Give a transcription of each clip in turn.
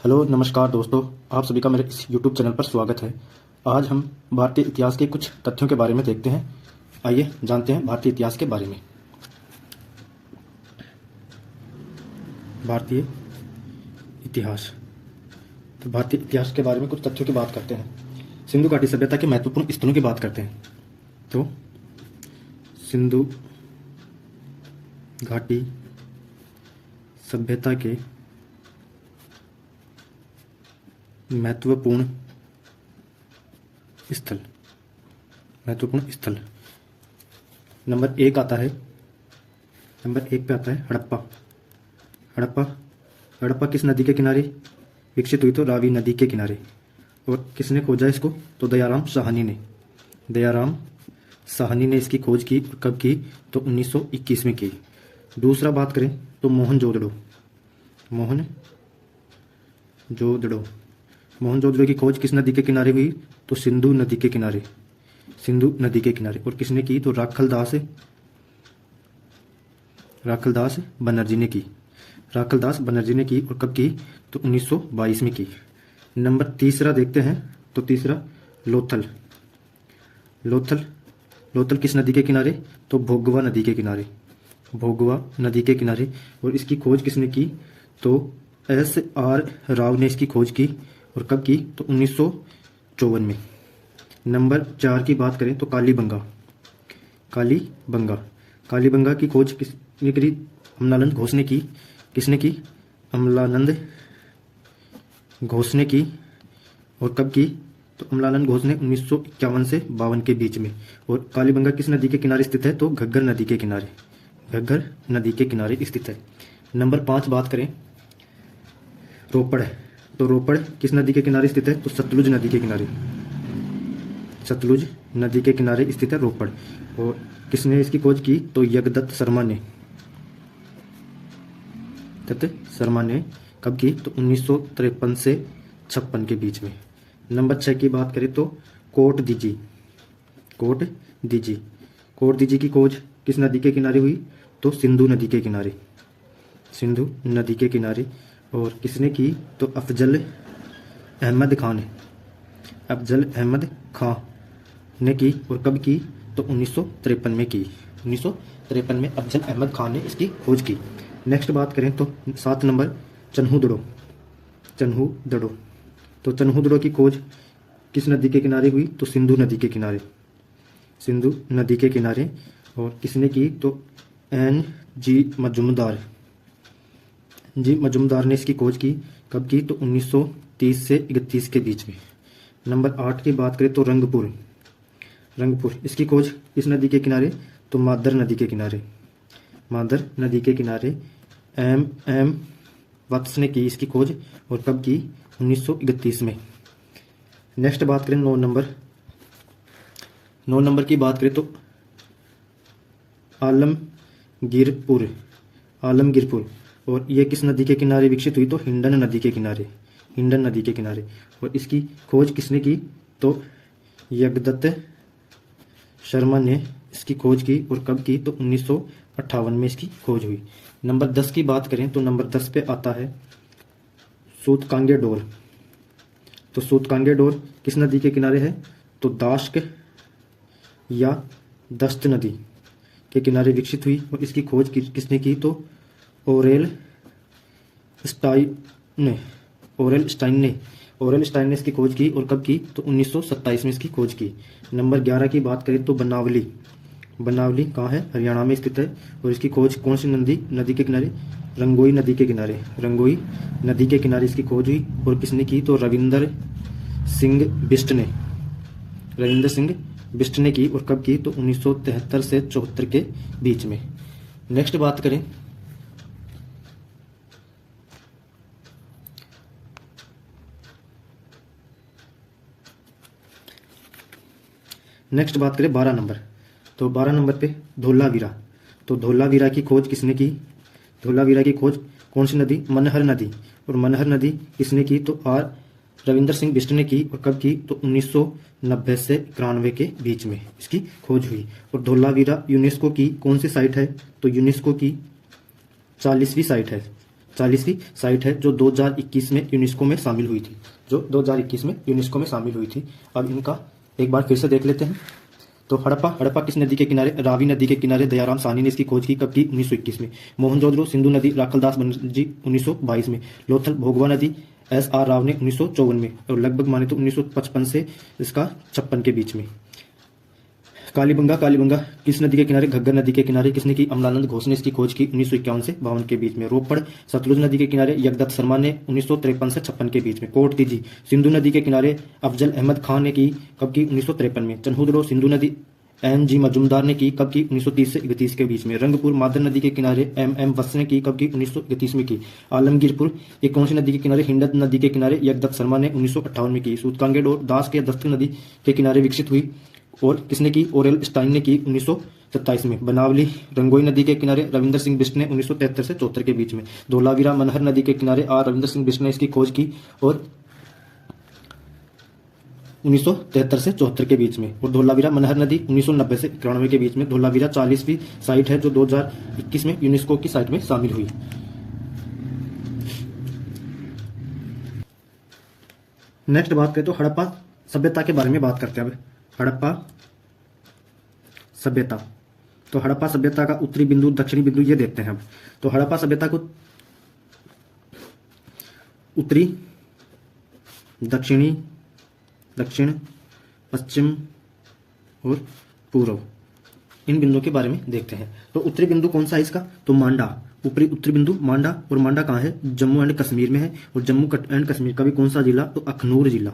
Hello नमस्कार दोस्तों, आप सभी का मेरे इस YouTube चैनल पर स्वागत है। आज हम भारतीय इतिहास के कुछ तथ्यों के बारे में देखते हैं। आइए जानते हैं भारतीय इतिहास के बारे में। भारतीय इतिहास। तो भारतीय इतिहास के बारे में कुछ तथ्यों की बात करते हैं। सिंधु घाटी सभ्यता के महत्वपूर्ण स्थलों की बात करते हैं। तो सिंधु घाटी सभ्यता के महत्वपूर्ण स्थल नंबर एक पे आता है हड़प्पा किस नदी के किनारे विकसित हुई? तो रावी नदी के किनारे। और किसने खोजा इसको? तो दयाराम साहनी ने इसकी खोज की। और कब की? तो 1921 में की। दूसरा बात करें तो मोहनजोदड़ो की खोज किस नदी के किनारे हुई? तो सिंधु नदी के किनारे। और किसने की? तो राखलदास बनर्जी ने की। और कब की? तो 1922 में की। नंबर तीसरा देखते हैं। तो तीसरा लोथल किस नदी के किनारे? तो भोगवा नदी के किनारे। और इसकी खोज किसने की? तो S.R. राव ने इसकी खोज की। और कब की? तो 1954 में। नंबर 4 की बात करें तो कालीबंगा की खोज किसने करी? अमलानंद घोष ने की। किसने की? अमलानंद घोष ने की। और कब की? तो अमलानंद घोष ने 1951 से 52 के बीच में। और कालीबंगा किस नदी के किनारे स्थित है? तो घग्गर नदी के किनारे स्थित है। नंबर 5 बात करें रोपड़। तो रोपड़ किस नदी के किनारे स्थित है? तो सतलुज नदी के किनारे स्थित है रोपड़। और किसने इसकी खोज की? तो यज्ञदत्त शर्मा ने। कब की? तो 1953 से 56 के बीच में। नंबर 6 की बात करें तो कोट दीजी की खोज किस नदी के किनारे हुई? तो सिंधु नदी के किनारे। और किसने की? तो अफजल अहमद खां ने की। और कब की? तो 1953 में की। 1953 में अफजल अहमद खान ने इसकी खोज की। नेक्स्ट बात करें तो 7 नंबर चन्हू दड़ो। तो चन्हू दड़ो की खोज किस नदी के किनारे हुई? तो सिंधु नदी के किनारे। और किसने की? तो N.G. मजुमदार ने इसकी खोज की। कब की? तो 1930 से 31 के बीच में। नंबर 8 की बात करें तो रंगपुर इसकी खोज किस नदी के किनारे? तो मादर नदी के किनारे। M. वत्स ने की इसकी खोज। और कब की? 1931 में। नेक्स्ट बात करें 9 नंबर की बात करें तो आलमगीरपुर। और ये किस नदी के किनारे विकसित हुई? तो हिंडन नदी के किनारे। और इसकी खोज किसने की? तो यज्ञदत्त शर्मा ने इसकी खोज की। और कब की? तो 1958 में इसकी खोज हुई। नंबर 10 की बात करें तो नंबर 10 पे आता है सूतकांगे डोर। तो सूतकांगे डोर किस नदी के किनारे है? तो दाश्क या दस्त नदी के किनारे विकसित हुई। और इसकी खोज किसने की? तो ओरेल स्टाइन ने इसकी खोज की। और कब की? तो 1927 में इसकी खोज की। नंबर 11 की बात करें तो बनावली कहाँ है? हरियाणा में स्थित है। और इसकी खोज कौन सी नदी के किनारे? रंगोई नदी के किनारे इसकी खोज हुई। और किसने की? तो रविंदर सिंह बिष्ट ने की। और कब की? तो 1973 से 74 के बीच में। नेक्स्ट बात करें नेक्स्ट बात करें 12 नंबर। तो 12 नंबर पे धोलावीरा। तो धोलावीरा की खोज किसने की? धोलावीरा की खोज कौन सी नदी? मनहर नदी। और मनहर नदी किसने की? तो R. रविंदर सिंह बिष्ट ने की। और कब की? तो 1990 से 91 के बीच में इसकी खोज हुई। और धोलावीरा यूनेस्को की कौन सी साइट है? तो यूनेस्को की 40वीं साइट है। 40वीं साइट है जो 2021 में यूनेस्को में शामिल हुई थी, जो 2021 में यूनेस्को में शामिल हुई थी। अब इनका एक बार फिर से देख लेते हैं। तो हड़प्पा किस नदी के किनारे? रावी नदी के किनारे दयाराम साहनी ने इसकी खोज की, कब की? 1921 में। मोहनजोदड़ो सिंधु नदी राखलदास बनर्जी 1922 में। लोथल भोगवा नदी SR राव ने 1954 में, और लगभग माने तो 1955 से इसका 56 के बीच में। कालीबंगा किस नदी के किनारे? घग्गर नदी के किनारे। किसने की? अमलानंद घोष ने इसकी खोज की 1951 से 52 के बीच में। रोपड़ सतलुज नदी के किनारे यगदत्त शर्मा ने 1953 से 56 के बीच में। कोटतीजी सिंधु नदी के किनारे अफजल अहमद खान ने की, कब की? 1953 में। चन्हुदड़ो सिंधु नदी NG मजूमदार ने की, कब की? 1930 से 31 के बीच में। रंगपुर मादर नदी के किनारे MM वत्स ने की, कब की? 1931 में की। आलमगीरपुर ये कौन सी नदी के किनारे? हिंडन नदी के किनारे यगदत्त शर्मा ने 1958 में की। सूतकांगेड और दास के दस्त नदी के किनारे विकसित हुई, और किसने की? ओरेल स्टाइन ने की 1927 में। बनावली रंगोई नदी के किनारे रविंदर सिंह बिष्ट ने 1973 से 74 के बीच में। धोलावीरा मनहर नदी के किनारे रविंदर सिंह बिष्ट ने इसकी खोज की, और 1973 से 74 के बीच में। और धोलावीरा मनहर नदी 1990 से 91 के बीच में। धोलावीरा 40वीं साइट है जो 2021 में यूनेस्को की साइट में शामिल हुई। नेक्स्ट बात करें तो हड़प्पा सभ्यता के बारे में बात करते हैं। अब हड़प्पा सभ्यता, तो हड़प्पा सभ्यता का उत्तरी बिंदु दक्षिणी बिंदु ये देखते हैं। अब तो हड़प्पा सभ्यता को उत्तरी, दक्षिणी, दक्षिण, पश्चिम और पूर्व, इन बिंदुओं के बारे में देखते हैं। तो उत्तरी बिंदु कौन सा है इसका? तो मांडा। उत्तरी बिंदु मांडा, और मांडा कहाँ है? जम्मू एंड कश्मीर में है। और जम्मू एंड कश्मीर का भी कौन सा जिला? तो अखनूर जिला,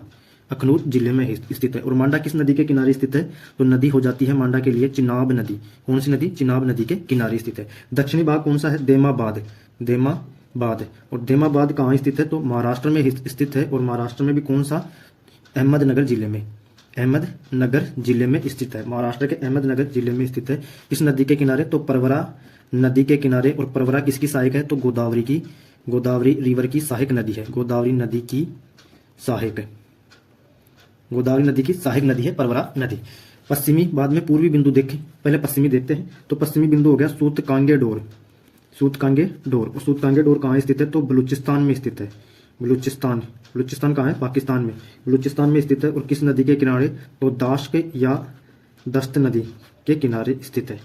अखनूर जिले में स्थित है। और मांडा किस नदी के किनारे स्थित है? तो नदी हो जाती है मांडा के लिए चिनाब नदी। कौन सी नदी? चिनाब नदी के किनारे स्थित है। दक्षिणी भाग कौन सा है? देमाबाद, देमाबाद। और देमाबाद कहाँ स्थित है? तो महाराष्ट्र में स्थित है। और महाराष्ट्र में भी कौन सा? अहमदनगर जिले में, अहमदनगर जिले में स्थित है। महाराष्ट्र के अहमदनगर जिले में स्थित है। इस नदी के किनारे तो परवरा नदी के किनारे, और परवरा किसकी सहायक है? तो गोदावरी की, गोदावरी रिवर की सहायक नदी है। गोदावरी नदी की सहायक, गोदावरी नदी की सहायक नदी है परवरा नदी। पश्चिमी, बाद में पूर्वी बिंदु देखें, पहले पश्चिमी देखते हैं। तो पश्चिमी बिंदु हो गया सूतकांगे डोर, सूतकांगे डोर। और सूतकांगे डोर कहाँ स्थित है? तो बलूचिस्तान में स्थित है। बलूचिस्तान, बलूचिस्तान कहाँ है? पाकिस्तान में, बलूचिस्तान में स्थित है। और किस नदी के किनारे? तो दाश्क या दस्त नदी के किनारे स्थित है।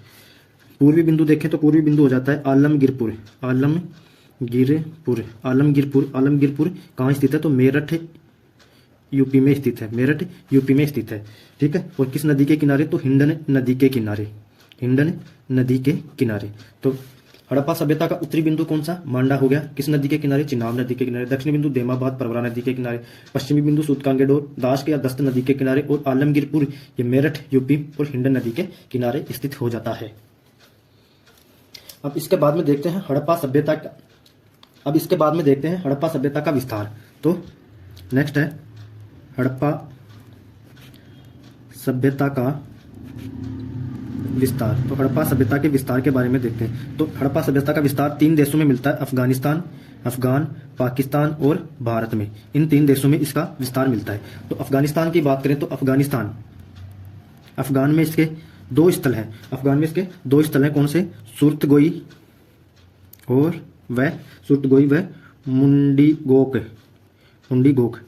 पूर्वी बिंदु देखें तो पूर्वी बिंदु हो जाता है आलमगीरपुर, आलमगीरपुर, आलमगीरपुर। आलमगीरपुर कहाँ स्थित है? तो मेरठ यूपी में स्थित है, मेरठ यूपी में स्थित है। ठीक है। और किस नदी के किनारे? तो हिंडन नदी के किनारे, हिंडन नदी के किनारे। तो हड़प्पा सभ्यता का उत्तरी बिंदु कौन सा? मांडा हो गया। किस नदी के किनारे? चिनाब नदी के किनारे। दक्षिणी बिंदु देमाबाद परवरा नदी के किनारे। पश्चिमी बिंदु सूतकांगेडोर दाश्क या दस्त नदी के किनारे। और आलमगीरपुर ये मेरठ यूपी और हिंडन नदी के किनारे स्थित हो जाता है। अब इसके बाद में देखते हैं हड़प्पा सभ्यता का, अब इसके बाद में देखते हैं हड़प्पा सभ्यता का विस्तार। तो नेक्स्ट है हड़प्पा सभ्यता का विस्तार। तो हड़प्पा सभ्यता के विस्तार के बारे में देखते हैं। तो हड़प्पा सभ्यता का विस्तार 3 देशों में मिलता है, अफगान, पाकिस्तान और भारत में। इन 3 देशों में इसका विस्तार मिलता है। तो अफगानिस्तान की बात करें तो अफगानिस्तान, अफगान में इसके 2 स्थल हैं। अफगान में इसके 2 स्थल हैं। कौन से? सुरतगोई और मुंडीगोक, मुंडीगोक।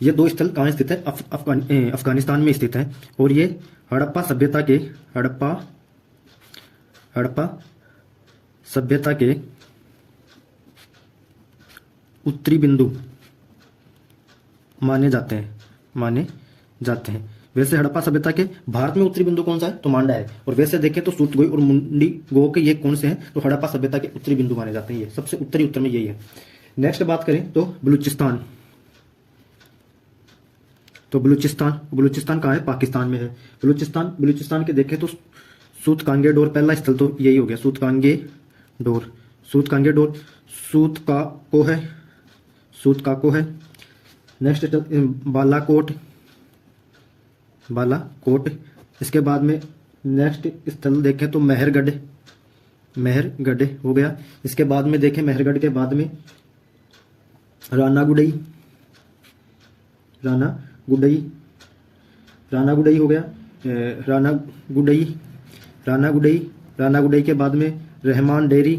ये 2 स्थल कहाँ स्थित है? अफगानिस्तान में स्थित है। और ये हड़प्पा सभ्यता के, हड़प्पा सभ्यता के उत्तरी बिंदु माने जाते हैं। वैसे हड़प्पा सभ्यता के भारत में उत्तरी बिंदु कौन सा है? तो मांडा है। और वैसे देखें तो सूतगोई और मुंडीगोक ये कौन से हैं? तो हड़प्पा सभ्यता के उत्तरी बिंदु माने जाते हैं। ये सबसे उत्तर में यही है। नेक्स्ट बात करें तो बलूचिस्तान। तो बलूचिस्तान कहाँ है? पाकिस्तान में है। बलूचिस्तान के देखें तो सूतकांगे डोर पहला स्थल तो यही हो गया, सूतकांगे डोर। सूतकाको है। नेक्स्ट बालाकोट। इसके बाद में नेक्स्ट स्थल देखें तो मेहरगढ़ हो गया। इसके बाद में देखें मेहरगढ़ के बाद में रानागुड़ई हो गया। रानागुड़ई के बाद में Rahman dairy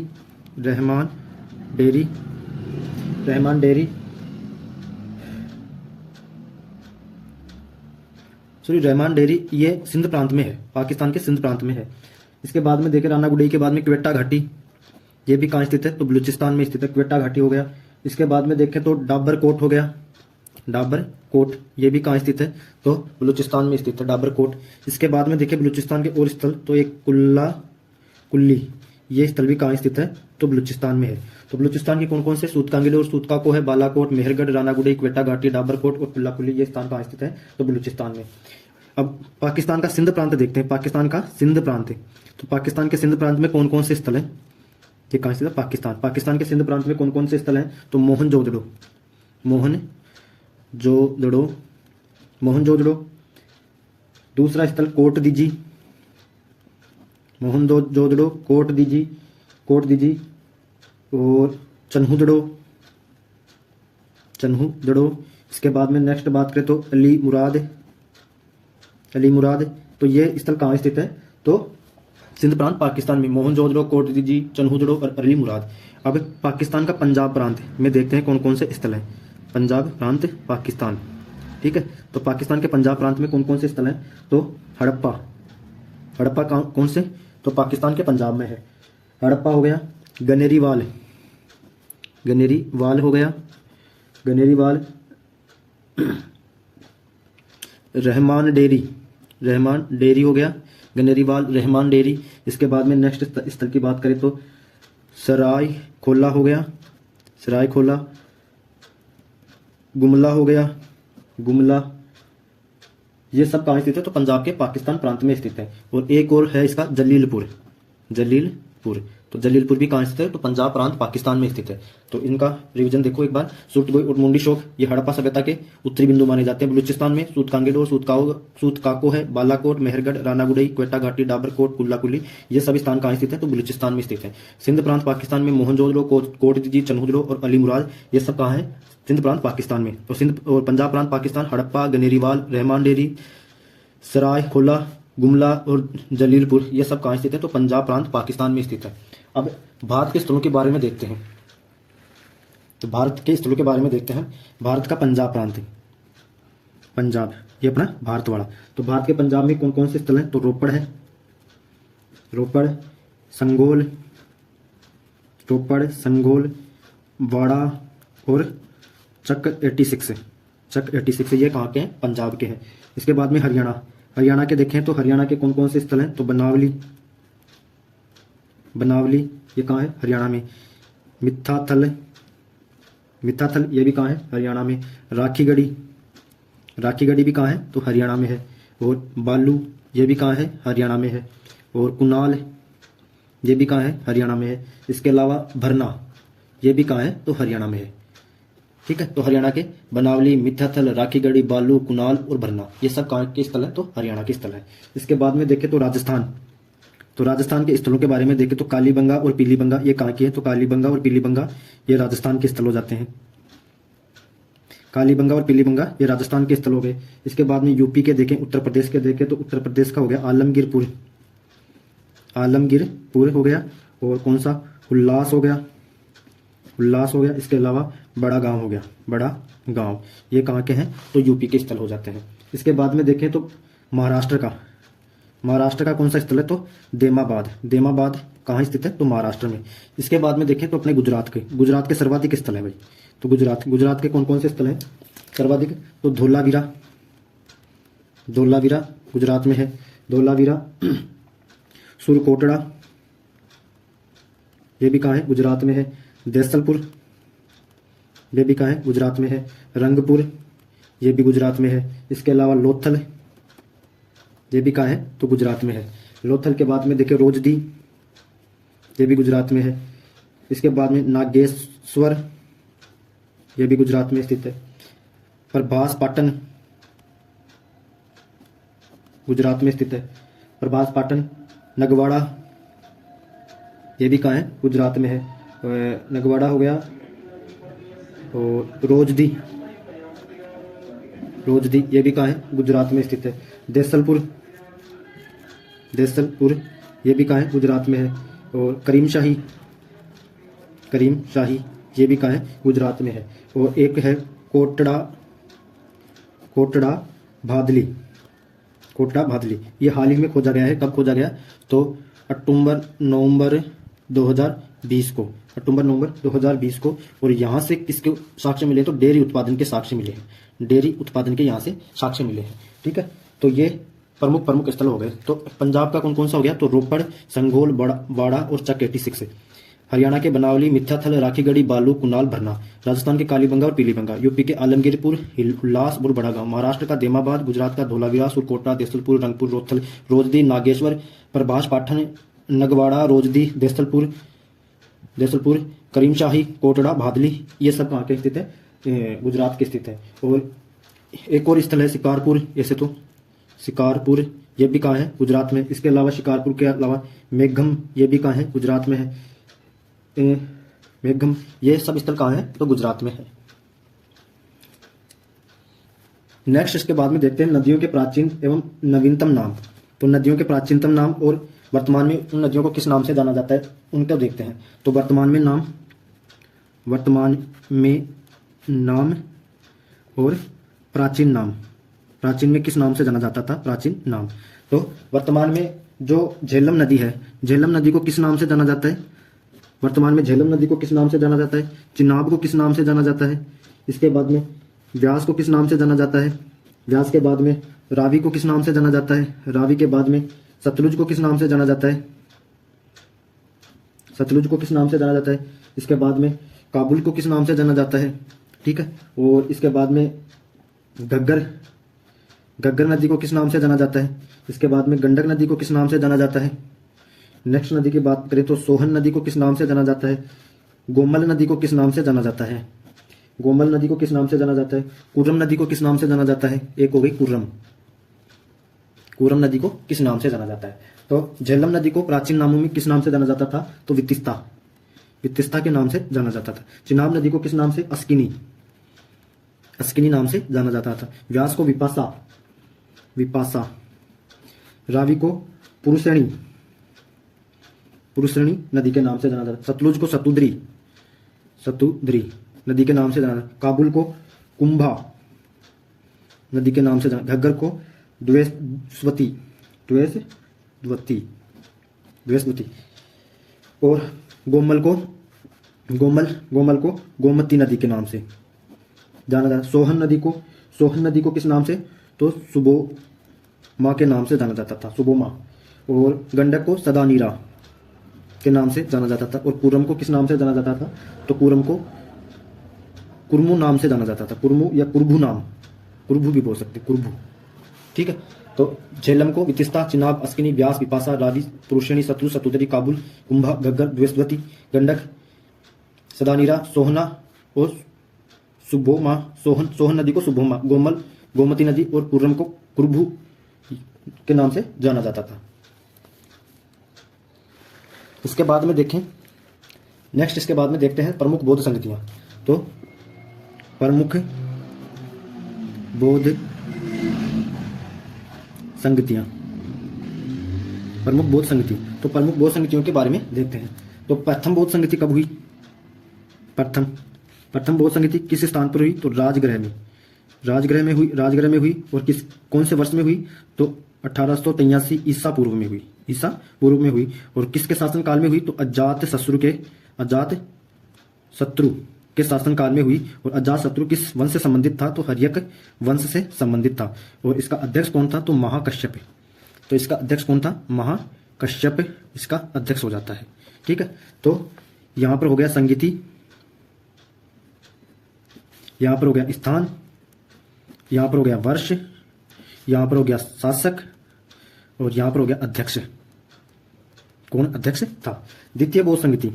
Rahman dairy, sorry Rahman dairy, ये सिंध प्रांत में है, पाकिस्तान के सिंध प्रांत में है। इसके बाद में देखें राना गुडई के बाद में क्वेटा घाटी, ये भी कहाँ स्थित है, तो बलूचिस्तान में स्थित है, क्वेटा घाटी हो गया। इसके बाद में देखें तो डाबर कोट हो गया, डाबर कोट, ये भी कहाँ स्थित है, तो बलूचिस्तान में स्थित है डाबर कोट। इसके बाद में देखें बलूचिस्तान के और स्थल, तो एक कुल्ली, ये स्थल भी कहाँ स्थित है, तो बलूचिस्तान में है। तो बलूचिस्तान की कौन कौन से, सूतकांगिल और सूतकाको है, बालाकोट, मेहरगढ़, राना गुडई, क्वेटा घाटी, डाबर कोट और कुल्ली, ये स्थान कहाँ स्थित है, तो बलूचिस्तान में। अब पाकिस्तान का सिंध प्रांत देखते हैं, पाकिस्तान का सिंध प्रांत है। तो पाकिस्तान के सिंध प्रांत में कौन कौन से स्थल हैं, ये कहाँ स्थित है, पाकिस्तान। पाकिस्तान के सिंध प्रांत में कौन कौन से स्थल हैं, तो मोहनजोदड़ो, दूसरा स्थल कोट दीजी, मोहनजोदड़ो, कोट दीजी और चन्हूदड़ो। इसके बाद में नेक्स्ट बात करें तो अली मुराद, तो ये स्थल कहाँ स्थित है, तो सिंध प्रांत पाकिस्तान में, मोहनजोदड़ो, कोट दीजी, चन्हूदड़ो और अली मुराद। अब पाकिस्तान का पंजाब प्रांत में देखते हैं कौन कौन से स्थल हैं, पंजाब प्रांत पाकिस्तान, ठीक है। तो पाकिस्तान के पंजाब प्रांत में कौन कौन से स्थल हैं, तो हड़प्पा कौन से, तो पाकिस्तान के पंजाब में है, हड़प्पा हो गया, गनेरी वाल हो गया, रहमान डेयरी हो गया, गनेरीवाल, रहमान डेयरी। इसके बाद में नेक्स्ट स्थल की बात करें तो सराय खोला हो गया, गुमला हो गया, ये सब कहाँ स्थित है, तो पंजाब के पाकिस्तान प्रांत में स्थित है। और एक और है इसका जलीलपुर, तो जलीलपुर भी कहाँ स्थित है, तो पंजाब प्रांत पाकिस्तान में स्थित है। तो इनका रिवीजन देखो एक बार। सूटगोई और मुंडी शोक, ये हड़प्पा सभ्यता के उत्तरी बिंदु माने जाते हैं। बलूचिस्तान में सूतकांगेल और सूतकाको है, बालाकोट, मेहरगढ़, राना गुडई, क्वेटा घाटी, डाबर कोट, कुल्ली, ये सभी स्थान कहाँ स्थित है, तो बलूचिस्तान में स्थित है। सिंध प्रांत पाकिस्तान में मोहनजोदड़ो, कोट दीजी, चन्हूदड़ो और अली मुराद, ये सब कहाँ है, सिंध प्रांत पाकिस्तान में। तो सिंध और पंजाब प्रांत पाकिस्तान, हड़प्पा, गनेरीवाल, रहमान डेयरी, सराय खोला, गुमला और जलीलपुर, ये सब कहाँ स्थित है, तो पंजाब प्रांत पाकिस्तान में स्थित है। अब भारत के स्थलों के बारे में देखते हैं, तो भारत के स्थलों के बारे में देखते हैं। भारत का पंजाब प्रांत है, पंजाब ये अपना भारत वाला। तो भारत के पंजाब में कौन कौन से स्थल हैं, तो रोपड़ है, संगोल, वाड़ा और चक 86 ये कहाँ के हैं, पंजाब के हैं। इसके बाद में हरियाणा के देखें तो हरियाणा के कौन कौन से स्थल हैं, तो बनावली, ये कहाँ है, हरियाणा में। मित्थाथल, ये भी कहाँ है, हरियाणा में। राखीगढ़ी भी कहाँ है, तो हरियाणा में है। और बालू, ये भी कहाँ है, हरियाणा में है। और कुनाल, ये भी कहाँ है, हरियाणा में है। इसके अलावा भरना, ये भी कहाँ है, तो हरियाणा में है, ठीक है। तो हरियाणा के बनावली, मिथ्याथल, राखीगढ़ी, बालू, कुनाल और भरना, ये सब कहाँ के स्थल है, तो हरियाणा के स्थल है। इसके बाद में देखें तो राजस्थान के स्थलों के बारे में देखें तो कालीबंगा और पीलीबंगा, ये कहाँ की है, तो कालीबंगा और पीलीबंगा ये राजस्थान के स्थल हो जाते हैं। कालीबंगा और पीलीबंगा ये राजस्थान के स्थल हो गए। इसके बाद में यूपी के देखें, उत्तर प्रदेश के देखें तो उत्तर प्रदेश का हो गया आलमगीरपुर हो गया। और कौन सा, उल्लास हो गया। इसके अलावा बड़ा गांव, ये कहाँ के हैं, तो यूपी के स्थल हो जाते हैं। इसके बाद में देखें तो महाराष्ट्र का कौन सा स्थल है, तो देमाबाद कहाँ स्थित है, तो महाराष्ट्र में। इसके बाद में देखें तो अपने गुजरात के सर्वाधिक स्थल है भाई। तो गुजरात के कौन कौन से स्थल हैं सर्वाधिक, तो धोलावीरा गुजरात में है। सुरकोटड़ा, ये भी कहाँ है, गुजरात में है। देसलपुर, ये भी कहाँ है, गुजरात में है। रंगपुर, ये भी गुजरात में है। इसके अलावा लोथल, ये भी कहाँ है, तो गुजरात में है। लोथल के बाद में देखिए रोजदी, ये भी गुजरात में है। इसके बाद में नागेश्वर, ये भी गुजरात में स्थित है। प्रभास पाटन, गुजरात में स्थित है। प्रभास पाटन, नगवाड़ा, ये भी कहाँ है, गुजरात में है। नगवाड़ा हो गया। और रोजदी, ये भी कहाँ है, गुजरात में स्थित है। देसलपुर, ये भी कहाँ है, गुजरात में है। और करीमशाही, ये भी कहाँ है, गुजरात में है। और एक है कोटड़ा भादली, कोटड़ा भादली, ये हाल ही में खोजा गया है। कब खोजा गया, तो अक्टूबर नवंबर 2020 को, अक्टूबर नवंबर 2020 को। और यहाँ से किसके साक्ष्य मिले, तो डेयरी उत्पादन के साक्ष्य मिले हैं, डेयरी उत्पादन के यहाँ से साक्ष्य मिले हैं। ठीक है, तो ये प्रमुख स्थल हो गए। तो पंजाब का कौन कौन सा हो गया, तो रोपड़, संघोल, बाड़ा और चक 86। हरियाणा के बनावली, मिथ्याथल, राखीगढ़ी, बालू, कुनाल, भरना। राजस्थान के कालीबंगा और पीलीबंगा। यूपी के आलमगीरपुर, उल्लास और बड़ागांव। महाराष्ट्र का देमाबाद, गुजरात का धोलावीरा, सुरकोटा, देसलपुर, रंगपुर, रोथल, रोजदी, नागेश्वर, प्रभास पाठन, नगवाड़ा, रोजदी, देसलपुर, करीमशाही, कोटड़ा, भादली, ये सब कहाँ के स्थित है, गुजरात के स्थित है। और एक और स्थल है शिकारपुर, ऐसे तो शिकारपुर ये भी कहाँ है, गुजरात में। इसके अलावा शिकारपुर के अलावा मेघम, ये भी कहाँ है, गुजरात में है। मेघम, ये सब स्थल कहाँ है, तो गुजरात में है। नेक्स्ट इसके बाद में देखते हैं नदियों के प्राचीन एवं नवीनतम नाम। तो नदियों के प्राचीनतम नाम और वर्तमान में उन नदियों को किस नाम से जाना जाता है, उनको देखते हैं। तो वर्तमान में नाम और प्राचीन नाम। प्राचीन में किस नाम से जाना जाता था, प्राचीन नाम। तो वर्तमान में जो झेलम नदी है, झेलम नदी को किस नाम से जाना जाता है, वर्तमान में झेलम नदी को किस नाम से जाना जाता है, चिनाब को किस नाम से जाना जाता है। इसके बाद में व्यास को किस नाम से जाना जाता है, व्यास के बाद में रावी को किस नाम से जाना जाता है, रावी के बाद में सतलुज को किस नाम से जाना जाता है, सतलुज को किस नाम से जाना जाता है। इसके बाद में काबुल को किस नाम से जाना जाता है। ठीक है, और इसके बाद में घग्गर नदी को किस नाम से जाना जाता है। इसके बाद में गंडक नदी को किस नाम से जाना जाता है। नेक्स्ट नदी की बात करें तो सोहन नदी को किस नाम से जाना जाता है। गोमल नदी को किस नाम से जाना जाता है, गोमल नदी को किस नाम से जाना जाता है। कुर्रम नदी को किस नाम से जाना जाता है, एक हो गई कुर्रम, कुर्रम नदी को किस नाम से जाना जाता है। तो झेलम नदी को प्राचीन नामों में किस नाम से जाना जाता था, तो वित्तिस्ता, वित्तिस्ता के नाम से जाना जाता था। चिनाब नदी को किस नाम से, अस्किनी, अस्किनी नाम से जाना जाता था। व्यास को विपासा, विपासा। रावी को पुरुषणी, पुरुषणी नदी के नाम से जाना जाता। सतलुज को सतुद्री, सतुद्री नदी के नाम से जाना जाता। काबुल को कुंभा नदी के नाम से जाना। घग्गर को द्वेषवती, द्वेषवती, द्वेषवती। और गोमल को गोमती नदी के नाम से जाना जाता। सोहन नदी को किस नाम से, तो सुबोमा के नाम से जाना जाता था, सुबोमा। और गंडक को सदानीरा के नाम से जाना जाता था। और कुर्रम को किस नाम से जाना जाता था, तो कुर्रम को कुर्मू नाम से जाना जाता था, कुर्मू या कुर्भू नाम, कुर्भू भी बोल सकते, कुर्भू। ठीक है, तो झेलम को वित्तिस्ता, चिनाब, अस्किनी, व्यास, विपासा, रावी, पुरुषणी, सतलुज, सतुदरी, काबुल, कुंभा, घग्गर, द्वेषवती, गंडक, सदानीरा, सोहना और सुबोमा। सोहन नदी को सुबोमा, गोमल गोमती नदी और कुर्रम को कुर्भू के नाम से जाना जाता था। इसके बाद में देखें नेक्स्ट, इसके बाद में देखते हैं प्रमुख बौद्ध संगतियां। तो प्रमुख बौद्ध संगतियां, प्रमुख बौद्ध संगति। तो प्रमुख बौद्ध संगतियों के बारे में देखते हैं। तो प्रथम बौद्ध संगति कब हुई, प्रथम बौद्ध संगति किस स्थान पर हुई, तो राजगृह में, राजगृह में हुई। और कौन से वर्ष में हुई, तो 1883 ईसा पूर्व में हुई, ईसा पूर्व में हुई। और किसके शासन काल में हुई, तो अजात शत्रु के शासन काल में हुई। और अजात शत्रु किस वंश से संबंधित था, तो हर्यक वंश से संबंधित था। और इसका अध्यक्ष कौन था, तो महाकश्यप। तो इसका अध्यक्ष कौन था, महाकश्यप इसका अध्यक्ष हो जाता है। ठीक है, तो यहां पर हो गया संगति, यहां पर हो गया स्थान, यहां पर हो गया वर्ष, यहां पर हो गया शासक और यहां पर हो गया अध्यक्ष। कौन अध्यक्ष था। द्वितीय बौद्ध संगति,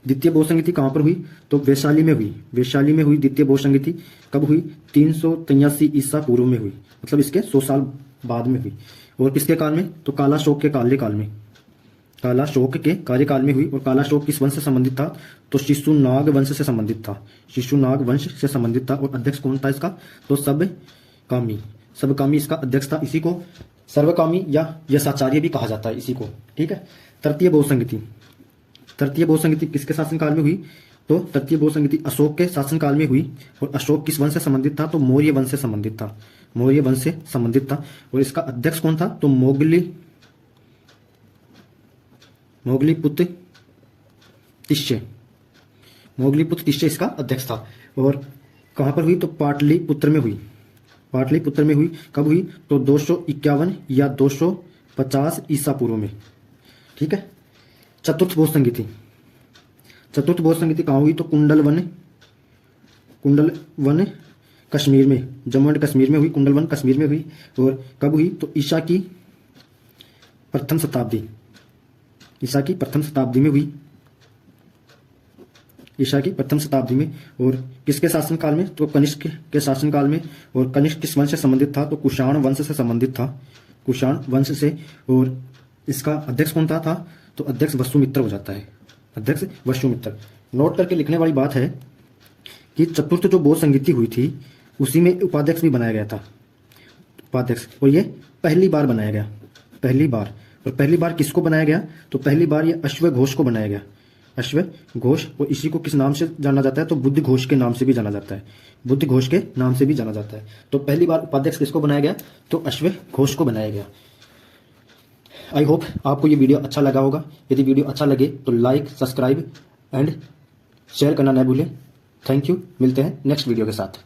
द्वितीय बौद्ध संगति कहां पर हुई, तो वैशाली में हुई, वैशाली में हुई द्वितीय बौद्ध संगति। कब हुई, 383 ईसा पूर्व में हुई, मतलब इसके 100 साल बाद में हुई। और किसके काल में, तो कालाशोक के कार्यकाल में, कालाशोक के कार्यकाल में हुई। और कालाशोक किस वंश से संबंधित था, तो शिशुनाग वंश से संबंधित था, शिशुनाग वंश से संबंधित था। और अध्यक्ष कौन था इसका, तो सबकामी, सबकामी इसका अध्यक्ष था। इसी को सर्वकामी या यशाचार्य भी कहा जाता है इसी को। ठीक है, तृतीय बौद्ध संगति, तृतीय बहुसंगति किसके शासनकाल में हुई? तो तृतीय बहुसंगति अशोक के शासनकाल में हुई। और अशोक किस वंश से संबंधित था? तो मौर्य वंश से संबंधित था। मौर्य वंश से संबंधित था। और इसका अध्यक्ष कौन था? तो मोगलीपुत्र तिष्य। मोगलीपुत्र तिष्य इसका अध्यक्ष था। और कहां पर हुई? तो पाटलिपुत्र में हुई। पाटलिपुत्र में हुई। कब हुई? तो 251 या 250 ईसा पूर्व में। ठीक है। चतुर्थ बहुसंगति कहां हुई? तो कुंडलवन कश्मीर में, जम्मू एंड कश्मीर में हुई। कुंडलवन कश्मीर में हुई। और कब हुई? तो ईसा की प्रथम शताब्दी में हुई। ईसा की प्रथम शताब्दी में। और किसके शासनकाल में? तो कनिष्क के शासनकाल में। और कनिष्क किस वंश से संबंधित था? तो कुषाण वंश से संबंधित था। कुषाण वंश से। और इसका अध्यक्ष कौन था? तो अध्यक्ष वसुमित्र हो जाता है। अध्यक्ष वसुमित्र। नोट करके लिखने वाली बात है कि चतुर्थ जो बहुसंगति हुई थी उसी में उपाध्यक्ष भी बनाया गया था। उपाध्यक्ष। और ये पहली बार बनाया गया। पहली बार। और पहली बार किसको बनाया गया? तो पहली बार ये अश्वघोष को बनाया गया। अश्वघोष। और इसी को किस नाम से जाना जाता है? तो बुद्ध घोष के नाम से भी जाना जाता है। बुद्ध घोष के नाम से भी जाना जाता है। तो पहली बार उपाध्यक्ष किसको बनाया गया? तो अश्वघोष को बनाया गया। आई होप आपको ये वीडियो अच्छा लगा होगा। यदि वीडियो अच्छा लगे तो लाइक, सब्सक्राइब एंड शेयर करना न भूलें। Thank you. मिलते हैं नेक्स्ट वीडियो के साथ।